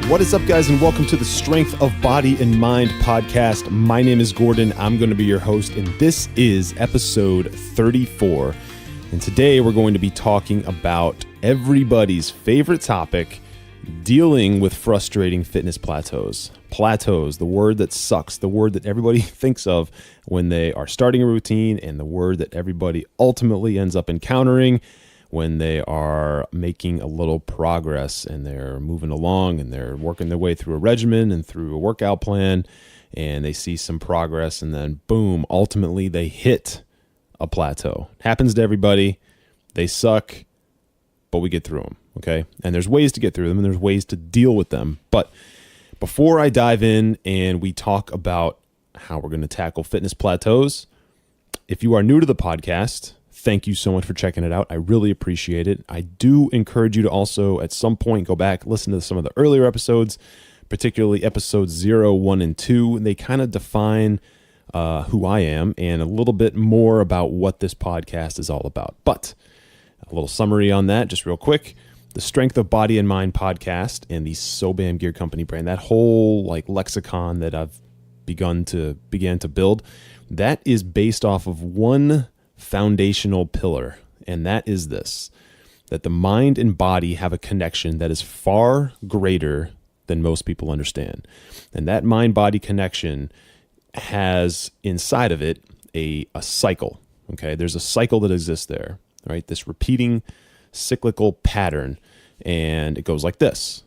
What is up, guys, and welcome to the Strength of Body and Mind podcast. My name is Gordon. I'm going to be your host, and this is episode 34. And today we're going to be talking about everybody's favorite topic, dealing with frustrating fitness plateaus. Plateaus, the word that sucks, the word that everybody thinks of when they are starting a routine, and the word that everybody ultimately ends up encountering when they are making a little progress and they're moving along and they're working their way through a regimen and through a workout plan, and they see some progress, and then boom, ultimately they hit a plateau. It happens to everybody. They suck, but we get through them, okay? And there's ways to get through them, and there's ways to deal with them. But before I dive in and we talk about how we're going to tackle fitness plateaus, if you are new to the podcast, thank you so much for checking it out. I really appreciate it. I do encourage you to also at some point go back, listen to some of the earlier episodes, particularly episodes 0, 1, and 2. They kind of define who I am and a little bit more about what this podcast is all about. But a little summary on that, just real quick. The Strength of Body and Mind podcast and the SoBam Gear Company brand, that whole like lexicon that I've began to build, that is based off of one foundational pillar, and that is this: that the mind and body have a connection that is far greater than most people understand. And that mind-body connection has inside of it a cycle. Okay, there's a cycle that exists there, right? This repeating cyclical pattern, and it goes like this.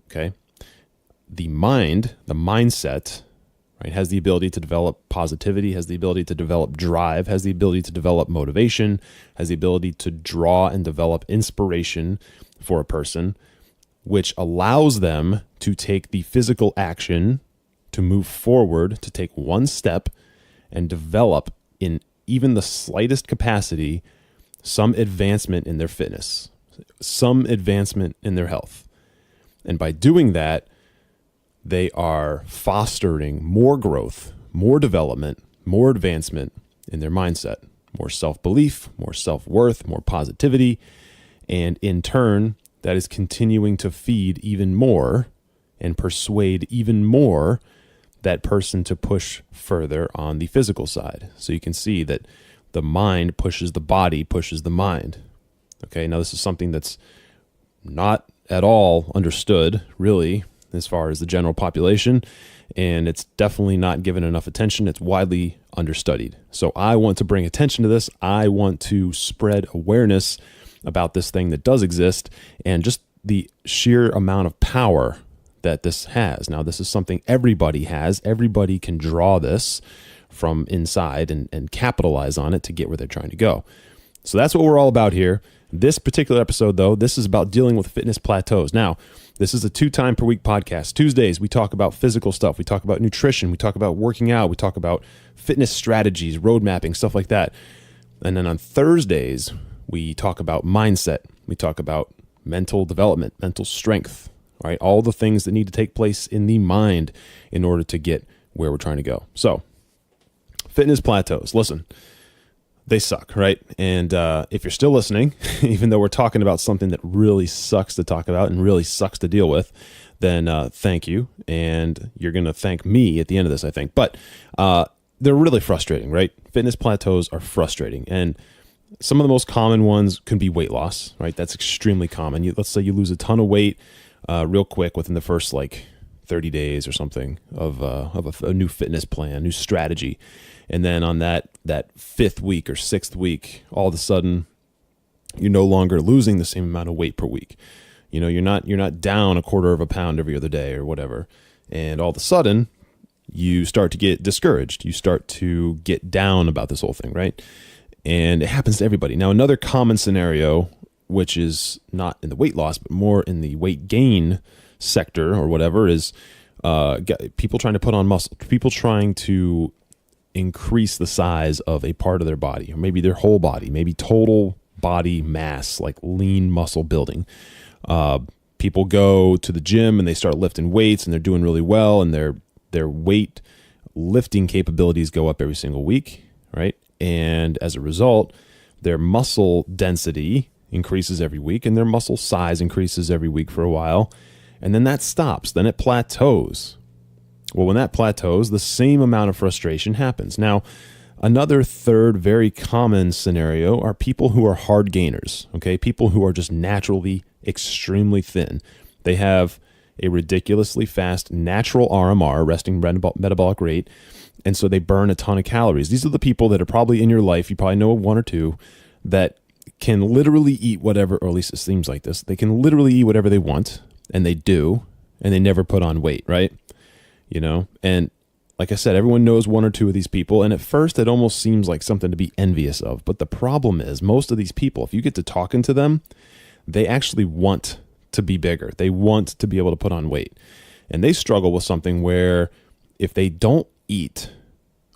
Okay, the mindset, right, has the ability to develop positivity, has the ability to develop drive, has the ability to develop motivation, has the ability to draw and develop inspiration for a person, which allows them to take the physical action to move forward, to take one step and develop in even the slightest capacity some advancement in their fitness, some advancement in their health. And by doing that, they are fostering more growth, more development, more advancement in their mindset, more self-belief, more self-worth, more positivity. And in turn, that is continuing to feed even more and persuade even more that person to push further on the physical side. So you can see that the mind pushes the body, pushes the mind. Okay, now this is something that's not at all understood, really, as far as the general population, and it's definitely not given enough attention. It's widely understudied. So I want to bring attention to this. I want to spread awareness about this thing that does exist and just the sheer amount of power that this has. Now, this is something everybody has. Everybody can draw this from inside and capitalize on it to get where they're trying to go. So that's what we're all about here. This particular episode, though, this is about dealing with fitness plateaus. Now, this is a 2-time per week podcast. Tuesdays, we talk about physical stuff. We talk about nutrition. We talk about working out. We talk about fitness strategies, road mapping, stuff like that. And then on Thursdays, we talk about mindset. We talk about mental development, mental strength, right? All the things that need to take place in the mind in order to get where we're trying to go. So, fitness plateaus. Listen. They suck, right? And if you're still listening, even though we're talking about something that really sucks to talk about and really sucks to deal with, then thank you. And you're going to thank me at the end of this, I think. But they're really frustrating, right? Fitness plateaus are frustrating. And some of the most common ones can be weight loss, right? That's extremely common. Let's say you lose a ton of weight real quick within the first 30 days or something of a new fitness plan, new strategy. And then on that 5th week or 6th week, all of a sudden, you're no longer losing the same amount of weight per week. You know, you're not down a quarter of a pound every other day or whatever. And all of a sudden, you start to get discouraged. You start to get down about this whole thing, right? And it happens to everybody. Now, another common scenario, which is not in the weight loss, but more in the weight gain sector or whatever, is people trying to put on muscle, people trying to increase the size of a part of their body, or maybe their whole body, maybe total body mass, like lean muscle building. People go to the gym and they start lifting weights and they're doing really well, and their weight lifting capabilities go up every single week, right? And as a result, their muscle density increases every week and their muscle size increases every week for a while. And then that stops. Then it plateaus. Well, when that plateaus, the same amount of frustration happens. Now, another third very common scenario are people who are hard gainers, okay? People who are just naturally extremely thin. They have a ridiculously fast natural RMR, resting metabolic rate, and so they burn a ton of calories. These are the people that are probably in your life, you probably know one or two, that can literally eat whatever, or at least it seems like this. They can literally eat whatever they want, and they do, and they never put on weight, right? You know, and like I said, everyone knows one or two of these people, and at first it almost seems like something to be envious of. But the problem is, most of these people, if you get to talking to them, they actually want to be bigger. They want to be able to put on weight. And they struggle with something where if they don't eat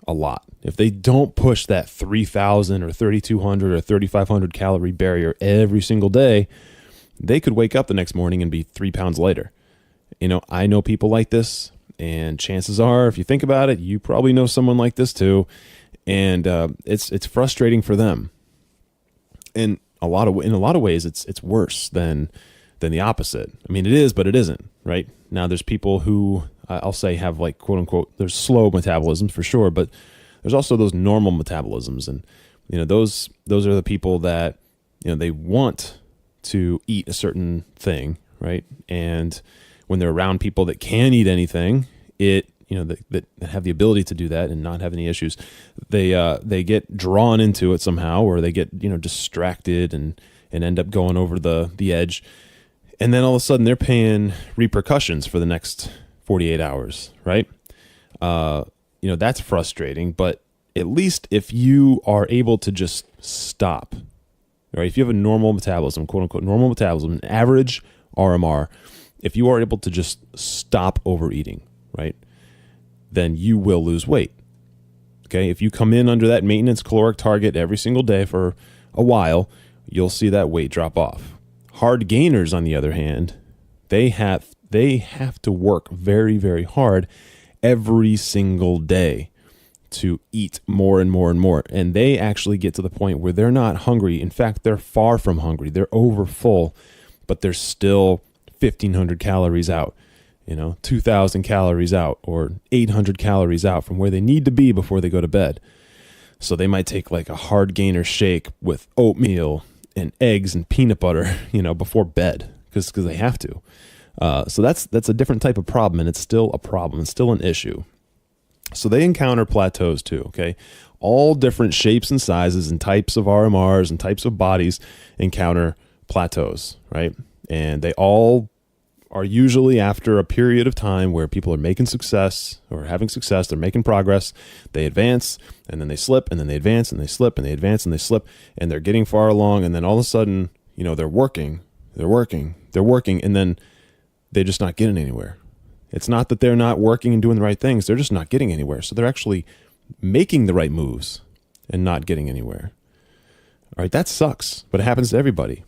a lot, if they don't push that 3,000 or 3,200 or 3,500 calorie barrier every single day, they could wake up the next morning and be 3 pounds lighter. You know, I know people like this. And chances are, if you think about it, you probably know someone like this too. And it's frustrating for them. And in a lot of ways, it's worse than the opposite. I mean, it is, but it isn't, right? Now, there's people who I'll say have like, quote unquote, there's slow metabolisms for sure, but there's also those normal metabolisms. And, you know, those are the people that, you know, they want to eat a certain thing, right? And when they're around people that can eat anything, that have the ability to do that and not have any issues, they get drawn into it somehow, or they get, you know, distracted and end up going over the edge. And then all of a sudden they're paying repercussions for the next 48 hours, right? You know, that's frustrating, but at least if you are able to just stop, right? If you have a normal metabolism, quote unquote, normal metabolism, an average RMR, if you are able to just stop overeating, right, then you will lose weight. Okay, if you come in under that maintenance caloric target every single day for a while, you'll see that weight drop off. Hard gainers, on the other hand, they have to work very, very hard every single day to eat more and more and more. And they actually get to the point where they're not hungry. In fact, they're far from hungry. They're over full, but they're still 1,500 calories out, you know, 2,000 calories out, or 800 calories out from where they need to be before they go to bed. So they might take like a hard gainer shake with oatmeal and eggs and peanut butter, you know, before bed, because they have to. So that's a different type of problem, and it's still a problem. It's still an issue. So they encounter plateaus too, okay? All different shapes and sizes and types of RMRs and types of bodies encounter plateaus, right? And they all are usually after a period of time where people are making success or having success, they're making progress, they advance, and then they slip, and then they advance, and they slip, and they advance, and they slip, and they're getting far along, and then all of a sudden, you know, they're working, and then they're just not getting anywhere. It's not that they're not working and doing the right things, they're just not getting anywhere. So they're actually making the right moves and not getting anywhere. All right, that sucks, but it happens to everybody.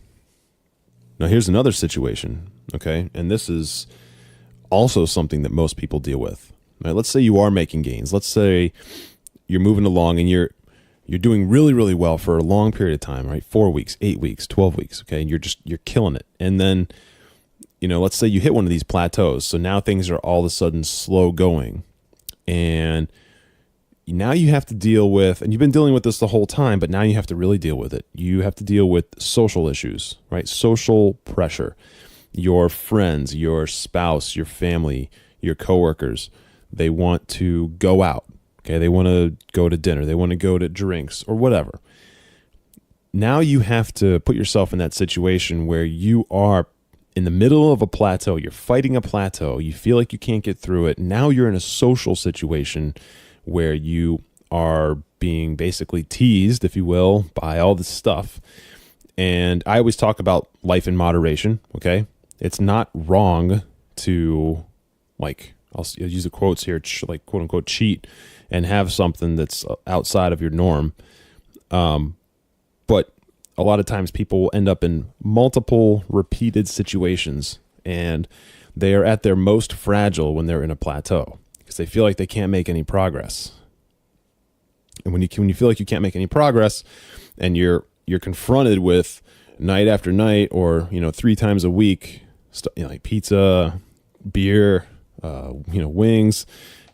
Now, here's another situation, okay? And this is also something that most people deal with. All right, let's say you are making gains. Let's say you're moving along and you're doing really, really well for a long period of time, right? 4 weeks, 8 weeks, 12 weeks, okay? And you're killing it. And then, you know, let's say you hit one of these plateaus. So now things are all of a sudden slow going. And now you have to deal with, and you've been dealing with this the whole time, but now you have to really deal with it. You have to deal with social issues, right? Social pressure. Your friends, your spouse, your family, your coworkers, they want to go out, okay? They want to go to dinner. They want to go to drinks or whatever. Now you have to put yourself in that situation where you are in the middle of a plateau. You're fighting a plateau. You feel like you can't get through it. Now you're in a social situation where you are being basically teased, if you will, by all this stuff. And I always talk about life in moderation, okay? It's not wrong to, like, I'll use the quotes here, like, quote unquote, cheat and have something that's outside of your norm. But a lot of times people will end up in multiple repeated situations, and they are at their most fragile when they're in a plateau, because they feel like they can't make any progress. And when you feel like you can't make any progress, and you're confronted with night after night, or 3 times a week, like pizza, beer, wings,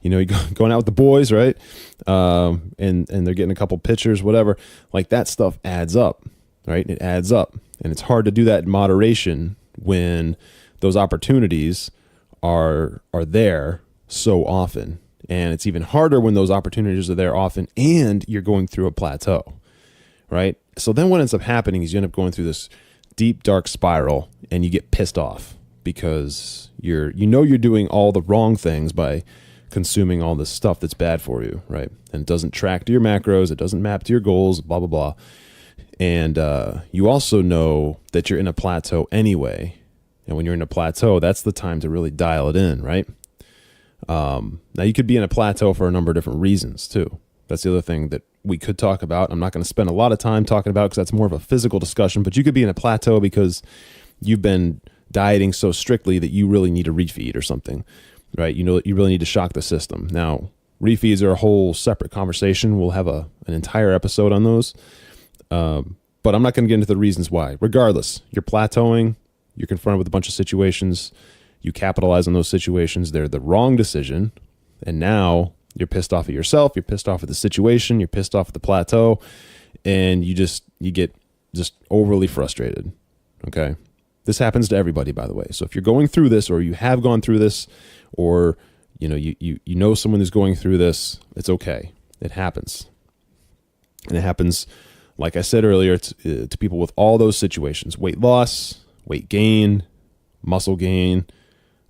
you're going out with the boys, right? And they're getting a couple pitchers, whatever. Like that stuff adds up, right? It adds up. And it's hard to do that in moderation when those opportunities are there so often. And it's even harder when those opportunities are there often and you're going through a plateau, right? So then what ends up happening is you end up going through this deep, dark spiral and you get pissed off because you're doing all the wrong things by consuming all this stuff that's bad for you, right? And it doesn't track to your macros, it doesn't map to your goals, blah, blah, blah. And you also know that you're in a plateau anyway. And when you're in a plateau, that's the time to really dial it in, right? Now, you could be in a plateau for a number of different reasons, too. That's the other thing that we could talk about. I'm not going to spend a lot of time talking about because that's more of a physical discussion, but you could be in a plateau because you've been dieting so strictly that you really need a refeed or something, right? You really need to shock the system. Now, refeeds are a whole separate conversation. We'll have an entire episode on those. But I'm not going to get into the reasons why. Regardless, you're plateauing, you're confronted with a bunch of situations, you capitalize on those situations, they're the wrong decision, and now you're pissed off at yourself, you're pissed off at the situation, you're pissed off at the plateau, and you get just overly frustrated, okay? This happens to everybody, by the way. So if you're going through this, or you have gone through this, or you know someone who's going through this, it's okay. It happens. And it happens, like I said earlier, to people with all those situations: weight loss, weight gain, muscle gain,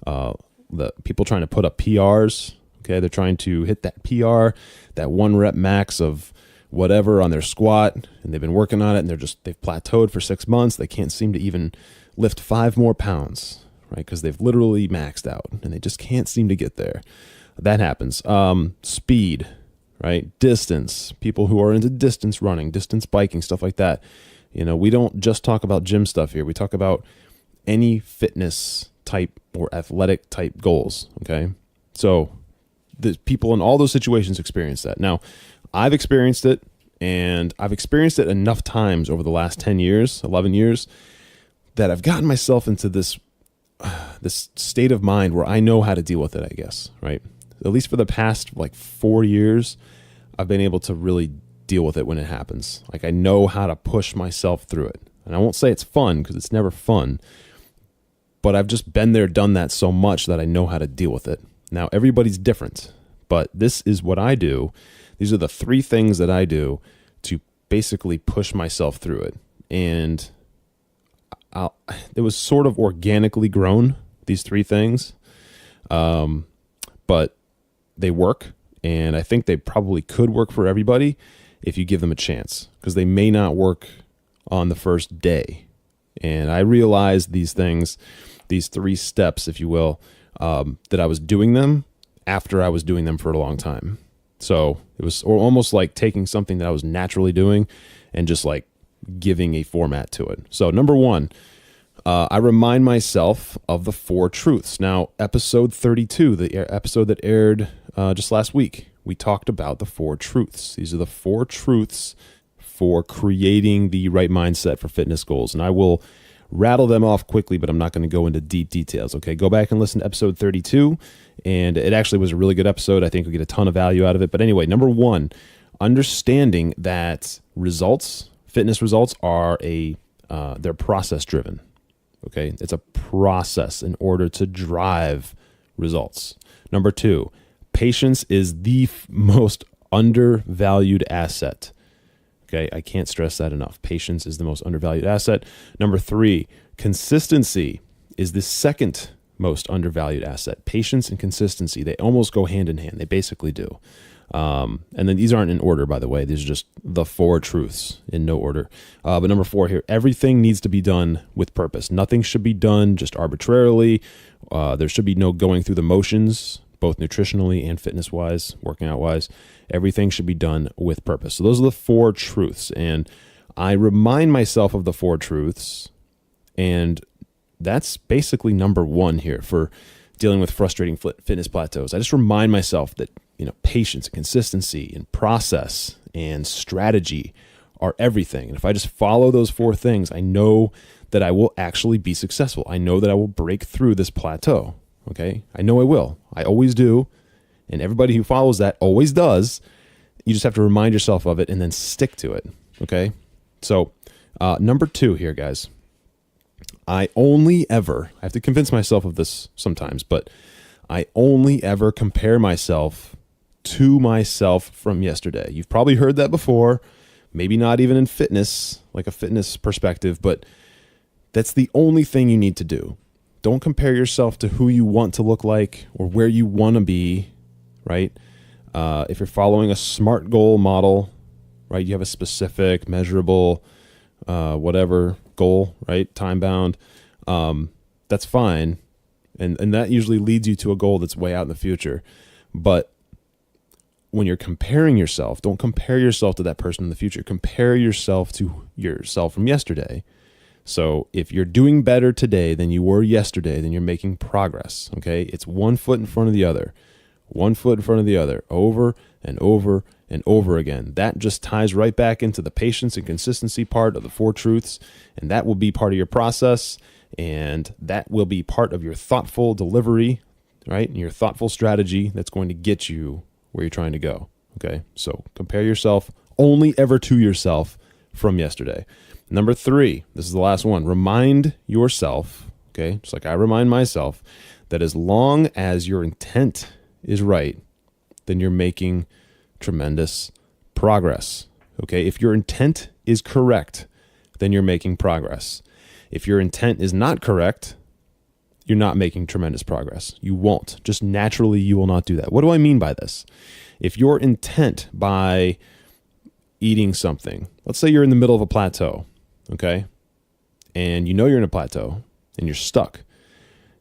the people trying to put up PRs. Okay, they're trying to hit that PR, that 1 rep max of whatever on their squat, and they've been working on it, and they've plateaued for 6 months. They can't seem to even lift 5 more pounds, right? Because they've literally maxed out, and they just can't seem to get there. That happens. Speed, right? Distance. People who are into distance running, distance biking, stuff like that. We don't just talk about gym stuff here. We talk about any fitness type or athletic type goals, okay? So the people in all those situations experience that. Now, I've experienced it, and I've experienced it enough times over the last 10 years, 11 years, that I've gotten myself into this state of mind where I know how to deal with it, I guess, right? At least for the past 4 years, I've been able to really deal with it when it happens. Like, I know how to push myself through it. And I won't say it's fun, because it's never fun, but I've just been there, done that so much that I know how to deal with it. Now, everybody's different, but this is what I do. These are the 3 things that I do to basically push myself through it. And it was sort of organically grown, these 3 things, but they work, and I think they probably could work for everybody if you give them a chance, because they may not work on the first day. And I realized these things, these 3 steps, if you will, that I was doing them after I was doing them for a long time. So it was almost like taking something that I was naturally doing and just giving a format to it. So number 1, I remind myself of the 4 truths. Now, episode 32, the episode that aired just last week, we talked about the 4 truths. These are the 4 truths for creating the right mindset for fitness goals. And I will rattle them off quickly, but I'm not going to go into deep details. Okay, go back and listen to episode 32. And it actually was a really good episode. I think you'll get a ton of value out of it. But anyway, number 1, understanding that fitness results are they're process driven. Okay, it's a process in order to drive results. Number 2, patience is the most undervalued asset. Okay, I can't stress that enough. Patience is the most undervalued asset. Number 3, consistency is the second most undervalued asset. Patience and consistency, they almost go hand in hand. They basically do. And then these aren't in order, by the way. These are just the 4 truths in no order. But number 4 here, everything needs to be done with purpose. Nothing should be done just arbitrarily. There should be no going through the motions, both nutritionally and fitness-wise, working out-wise. Everything should be done with purpose. So those are the 4 truths. And I remind myself of the 4 truths, and that's basically number 1 here for dealing with frustrating fitness plateaus. I just remind myself that patience and consistency and process and strategy are everything. And if I just follow those 4 things, I know that I will actually be successful. I know that I will break through this plateau. Okay. I know I will. I always do. And everybody who follows that always does. You just have to remind yourself of it and then stick to it. Okay. So, number 2 here, guys. I have to convince myself of this sometimes, but I only ever compare myself to myself from yesterday. You've probably heard that before, maybe not even in fitness, like a fitness perspective, but that's the only thing you need to do. Don't compare yourself to who you want to look like or where you want to be, right? If you're following a SMART goal model, right, you have a specific, measurable, whatever goal, right, time bound, that's fine. And that usually leads you to a goal that's way out in the future. But when you're comparing yourself, don't compare yourself to that person in the future. Compare yourself to yourself from yesterday. So if you're doing better today than you were yesterday, then you're making progress, okay? It's one foot in front of the other, one foot in front of the other, over and over and over again. That just ties right back into the patience and consistency part of the 4 truths, and that will be part of your process, and that will be part of your thoughtful delivery, right? And your thoughtful strategy that's going to get you where you're trying to go, okay? So compare yourself only ever to yourself from yesterday. Number 3, this is the last one. Remind yourself, okay, just like I remind myself, that as long as your intent is right, then you're making tremendous progress, okay? If your intent is correct, then you're making progress. If your intent is not correct, you're not making tremendous progress. You won't. Just naturally, you will not do that. What do I mean by this? If your intent by eating something, let's say you're in the middle of a plateau, okay? And you know you're in a plateau and you're stuck,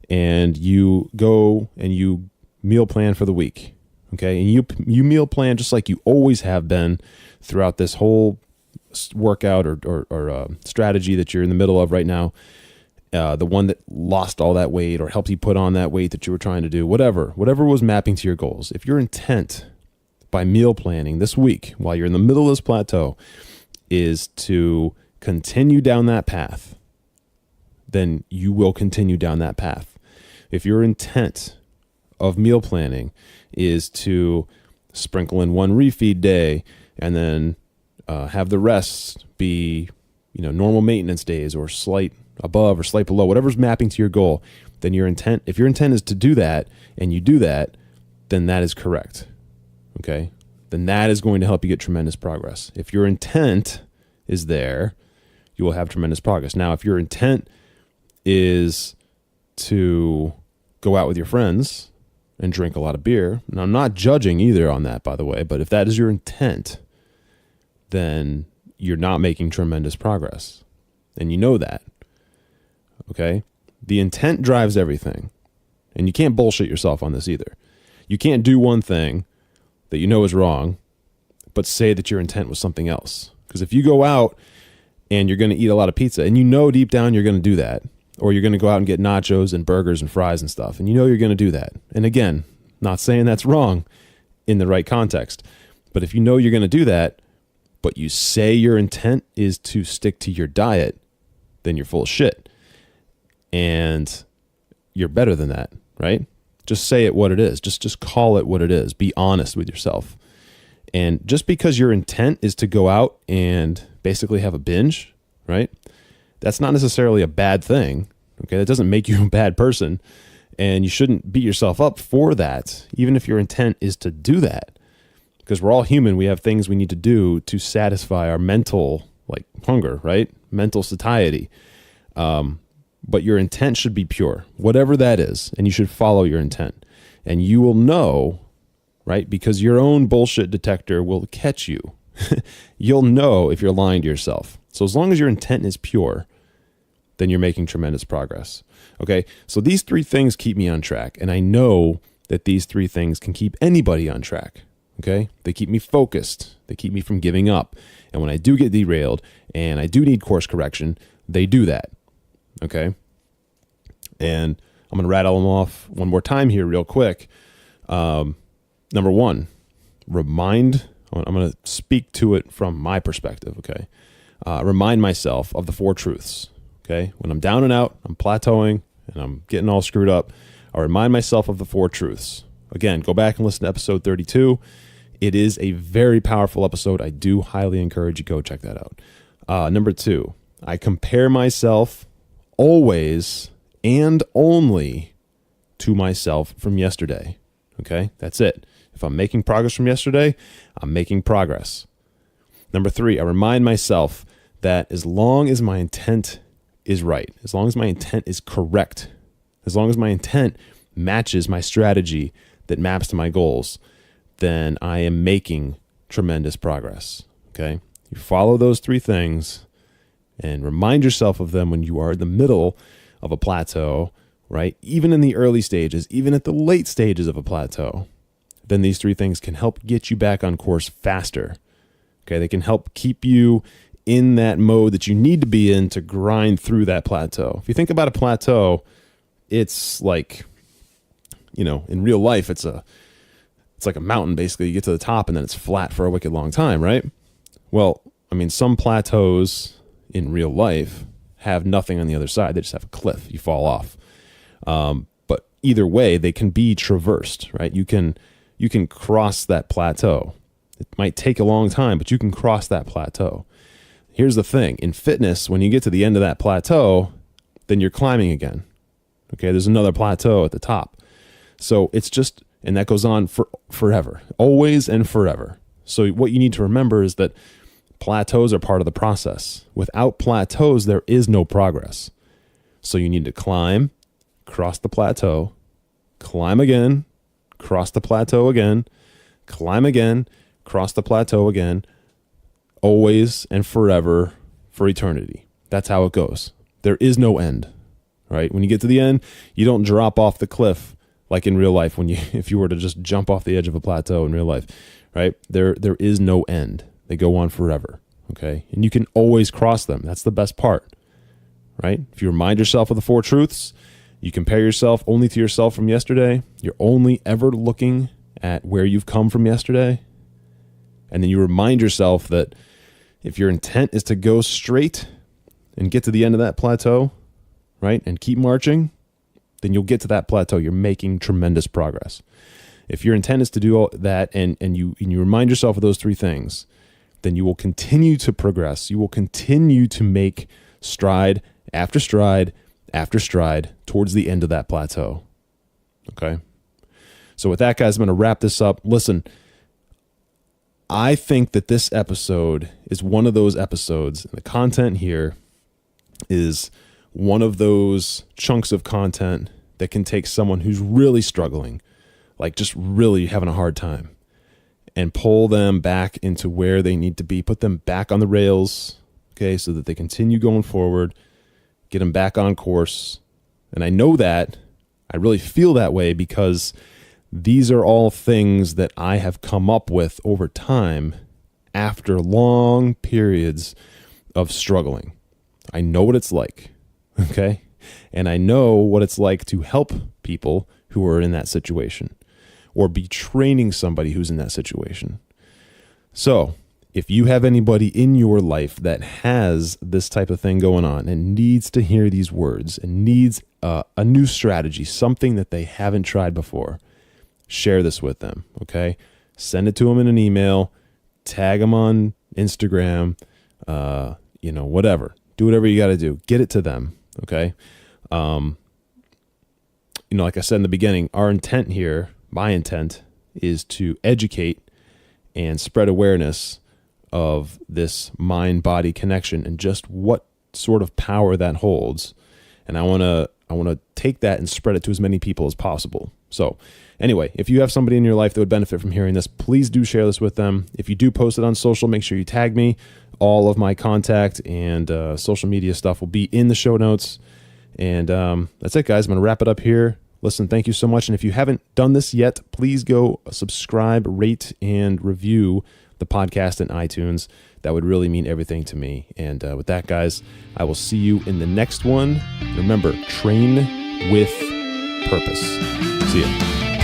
and you go and you meal plan for the week, okay? And you meal plan just like you always have been throughout this whole workout or strategy that you're in the middle of right now. The one that lost all that weight or helped you put on that weight that you were trying to do, whatever was mapping to your goals. If your intent by meal planning this week, while you're in the middle of this plateau, is to continue down that path, then you will continue down that path. If your intent of meal planning is to sprinkle in one refeed day and then have the rest be, normal maintenance days or slight above or slight below, whatever's mapping to your goal, then if your intent is to do that and you do that, then that is correct. Okay? Then that is going to help you get tremendous progress. If your intent is there, you will have tremendous progress. Now, if your intent is to go out with your friends and drink a lot of beer, and I'm not judging either on that, by the way, but if that is your intent, then you're not making tremendous progress. And you know that. Okay? The intent drives everything. And you can't bullshit yourself on this either. You can't do one thing that you know is wrong, but say that your intent was something else. Because if you go out and you're going to eat a lot of pizza, and you know deep down you're going to do that, or you're going to go out and get nachos and burgers and fries and stuff, and you know you're going to do that. And again, not saying that's wrong in the right context, but if you know you're going to do that, but you say your intent is to stick to your diet, then you're full of shit. And you're better than that, right? Just say it what it is. Just call it what it is. Be honest with yourself. And just because your intent is to go out and basically have a binge, right? That's not necessarily a bad thing. Okay, that doesn't make you a bad person. And you shouldn't beat yourself up for that, even if your intent is to do that. Because we're all human. We have things we need to do to satisfy our mental, hunger, right? Mental satiety. But your intent should be pure, whatever that is, and you should follow your intent. And you will know, right? Because your own bullshit detector will catch you. You'll know if you're lying to yourself. So as long as your intent is pure, then you're making tremendous progress. Okay, so these 3 things keep me on track, and I know that these 3 things can keep anybody on track. Okay, they keep me focused. They keep me from giving up. And when I do get derailed and I do need course correction, they do that. Okay, and I'm going to rattle them off one more time here real quick. Number 1, I'm going to speak to it from my perspective, okay? Remind myself of the 4 truths, okay? When I'm down and out, I'm plateauing, and I'm getting all screwed up, I'll remind myself of the 4 truths. Again, go back and listen to episode 32. It is a very powerful episode. I do highly encourage you go check that out. Number 2, I compare myself always and only to myself from yesterday. Okay, that's it. If I'm making progress from yesterday, I'm making progress. Number 3, I remind myself that as long as my intent is right, as long as my intent is correct, as long as my intent matches my strategy that maps to my goals, then I am making tremendous progress. Okay, you follow those 3 things and remind yourself of them when you are in the middle of a plateau, right? Even in the early stages, even at the late stages of a plateau, then these 3 things can help get you back on course faster. Okay, they can help keep you in that mode that you need to be in to grind through that plateau. If you think about a plateau, it's like, in real life, it's like a mountain, basically. You get to the top and then it's flat for a wicked long time, right? Well, some plateaus in real life have nothing on the other side. They just have a cliff. You fall off. But either way, they can be traversed, right? You can cross that plateau. It might take a long time, but you can cross that plateau. Here's the thing. In fitness, when you get to the end of that plateau, then you're climbing again. Okay, there's another plateau at the top. So it's just, and that goes on for forever, always and forever. So what you need to remember is that plateaus are part of the process. Without plateaus, there is no progress. So you need to climb, cross the plateau, climb again, cross the plateau again, climb again, cross the plateau again, always and forever for eternity. That's how it goes. There is no end, right? When you get to the end, you don't drop off the cliff like in real life if you were to just jump off the edge of a plateau in real life, right? There is no end. They go on forever, okay? And you can always cross them. That's the best part, right? If you remind yourself of the 4 truths, you compare yourself only to yourself from yesterday, you're only ever looking at where you've come from yesterday, and then you remind yourself that if your intent is to go straight and get to the end of that plateau, right, and keep marching, then you'll get to that plateau. You're making tremendous progress. If your intent is to do all that and you remind yourself of those 3 things, then you will continue to progress. You will continue to make stride after stride after stride towards the end of that plateau. Okay? So with that, guys, I'm going to wrap this up. Listen, I think that this episode is one of those episodes, and the content here is one of those chunks of content that can take someone who's really struggling, like just really having a hard time, and pull them back into where they need to be, put them back on the rails, okay, so that they continue going forward, get them back on course. And I know that, I really feel that way because these are all things that I have come up with over time after long periods of struggling. I know what it's like, okay? And I know what it's like to help people who are in that situation or be training somebody who's in that situation. So if you have anybody in your life that has this type of thing going on and needs to hear these words and needs a new strategy, something that they haven't tried before, share this with them, okay? Send it to them in an email, tag them on Instagram, whatever. Do whatever you got to do. Get it to them, okay? Like I said in the beginning, our intent here, my intent, is to educate and spread awareness of this mind-body connection and just what sort of power that holds. And I want to take that and spread it to as many people as possible. So anyway, if you have somebody in your life that would benefit from hearing this, please do share this with them. If you do post it on social, make sure you tag me. All of my contact and social media stuff will be in the show notes. And that's it, guys. I'm going to wrap it up here. Listen, thank you so much. And if you haven't done this yet, please go subscribe, rate, and review the podcast in iTunes. That would really mean everything to me. And with that, guys, I will see you in the next one. Remember, train with purpose. See ya.